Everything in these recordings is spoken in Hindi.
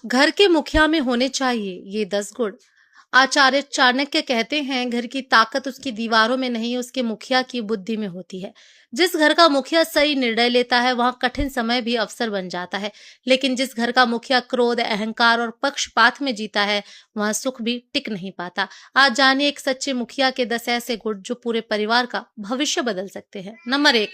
घर के मुखिया में होने चाहिए ये 10 गुण। आचार्य चाणक्य कहते हैं, घर की ताकत उसकी दीवारों में नहीं, उसके मुखिया की बुद्धि में होती है। जिस घर का मुखिया सही निर्णय लेता है, वहां कठिन समय भी अवसर बन जाता है। लेकिन जिस घर का मुखिया क्रोध, अहंकार और पक्षपात में जीता है, वहां सुख भी टिक नहीं पाता। आज जानिए एक सच्चे मुखिया के 10 ऐसे गुण जो पूरे परिवार का भविष्य बदल सकते हैं। नंबर 1,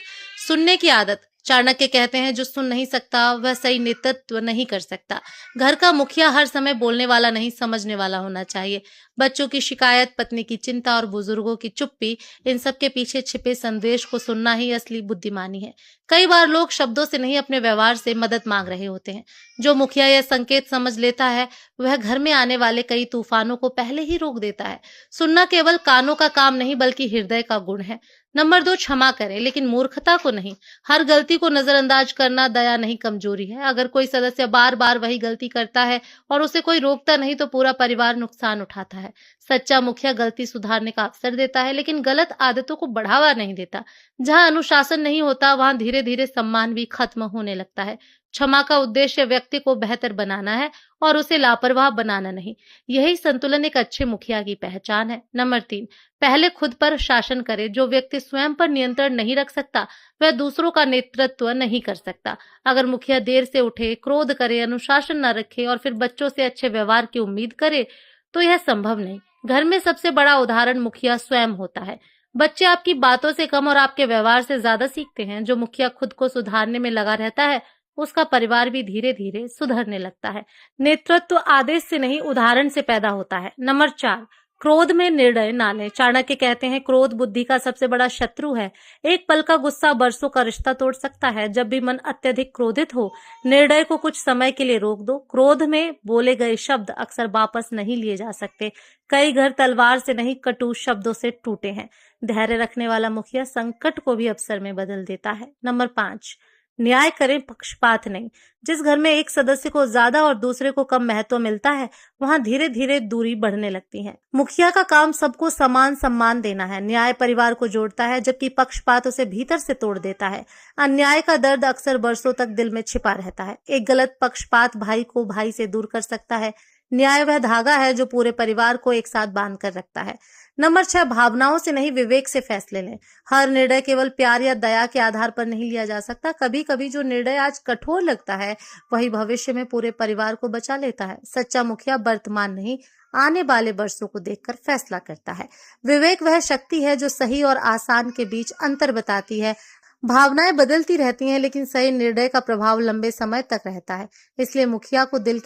सुनने की आदत। चाणक्य कहते हैं, जो सुन नहीं सकता वह सही नेतृत्व नहीं कर सकता। घर का मुखिया हर समय बोलने वाला नहीं, समझने वाला होना चाहिए। बच्चों की शिकायत, पत्नी की चिंता और बुजुर्गों की चुप्पी, इन सब के पीछे छिपे संदेश को सुनना ही असली बुद्धिमानी है। कई बार लोग शब्दों से नहीं, अपने व्यवहार से मदद मांग रहे होते हैं। जो मुखिया यह संकेत समझ लेता है, वह घर में आने वाले कई तूफानों को पहले ही रोक देता है। सुनना केवल कानों का काम नहीं, बल्कि हृदय का गुण है। नंबर 2, क्षमा करें, लेकिन मूर्खता को नहीं। हर गलती को नजरअंदाज करना दया नहीं, कमजोरी है। अगर कोई सदस्य बार बार वही गलती करता है और उसे कोई रोकता नहीं, तो पूरा परिवार नुकसान उठाता है। सच्चा मुखिया गलती सुधारने का अवसर देता है, लेकिन गलत आदतों को बढ़ावा नहीं देता। जहां अनुशासन नहीं होता, वहां धीरे धीरे सम्मान भी खत्म होने लगता है। क्षमा का उद्देश्य व्यक्ति को बेहतर बनाना है और उसे लापरवाह बनाना नहीं। यही संतुलन एक अच्छे मुखिया की पहचान है। नंबर 3, पहले खुद पर शासन करे। जो व्यक्ति स्वयं पर नियंत्रण नहीं रख सकता, वह दूसरों का नेतृत्व नहीं कर सकता। अगर मुखिया देर से उठे, क्रोध करे, अनुशासन न रखे और फिर बच्चों से अच्छे व्यवहार की उम्मीद करे, तो यह संभव नहीं। घर में सबसे बड़ा उदाहरण मुखिया स्वयं होता है। बच्चे आपकी बातों से कम और आपके व्यवहार से ज्यादा सीखते हैं। जो मुखिया खुद को सुधारने में लगा रहता है, उसका परिवार भी धीरे धीरे सुधरने लगता है। नेतृत्व आदेश से नहीं, उदाहरण से पैदा होता है। नंबर 4, क्रोध में निर्णय ना लें। चाणक्य कहते हैं, क्रोध बुद्धि का सबसे बड़ा शत्रु है। एक पल का गुस्सा बरसों का रिश्ता तोड़ सकता है। जब भी मन अत्यधिक क्रोधित हो, निर्णय को कुछ समय के लिए रोक दो। क्रोध में बोले गए शब्द अक्सर वापस नहीं लिए जा सकते। कई घर तलवार से नहीं, कटु शब्दों से टूटे हैं। धैर्य रखने वाला मुखिया संकट को भी अवसर में बदल देता है। नंबर 5, न्याय करें, पक्षपात नहीं। जिस घर में एक सदस्य को ज्यादा और दूसरे को कम महत्व मिलता है, वहां धीरे धीरे दूरी बढ़ने लगती है। मुखिया का काम सबको समान सम्मान देना है। न्याय परिवार को जोड़ता है, जबकि पक्षपात उसे भीतर से तोड़ देता है। अन्याय का दर्द अक्सर बरसों तक दिल में छिपा रहता है। एक गलत पक्षपात भाई को भाई से दूर कर सकता है। न्याय वह धागा है जो पूरे परिवार को एक साथ बांध कर रखता है। नंबर 6, भावनाओं से नहीं, विवेक से फैसले लें। हर निर्णय केवल प्यार या दया के आधार पर नहीं लिया जा सकता। कभी कभी जो निर्णय आज कठोर लगता है, वही भविष्य में पूरे परिवार को बचा लेता है। सच्चा मुखिया वर्तमान नहीं, आने वाले वर्षों को देखकर फैसला करता है। विवेक वह शक्ति है जो सही और आसान के बीच अंतर बताती है। भावनाएं बदलती रहती हैं, लेकिन सही निर्णय का प्रभाव लंबे समय तक रहता है। इसलिए मुखिया को दिल के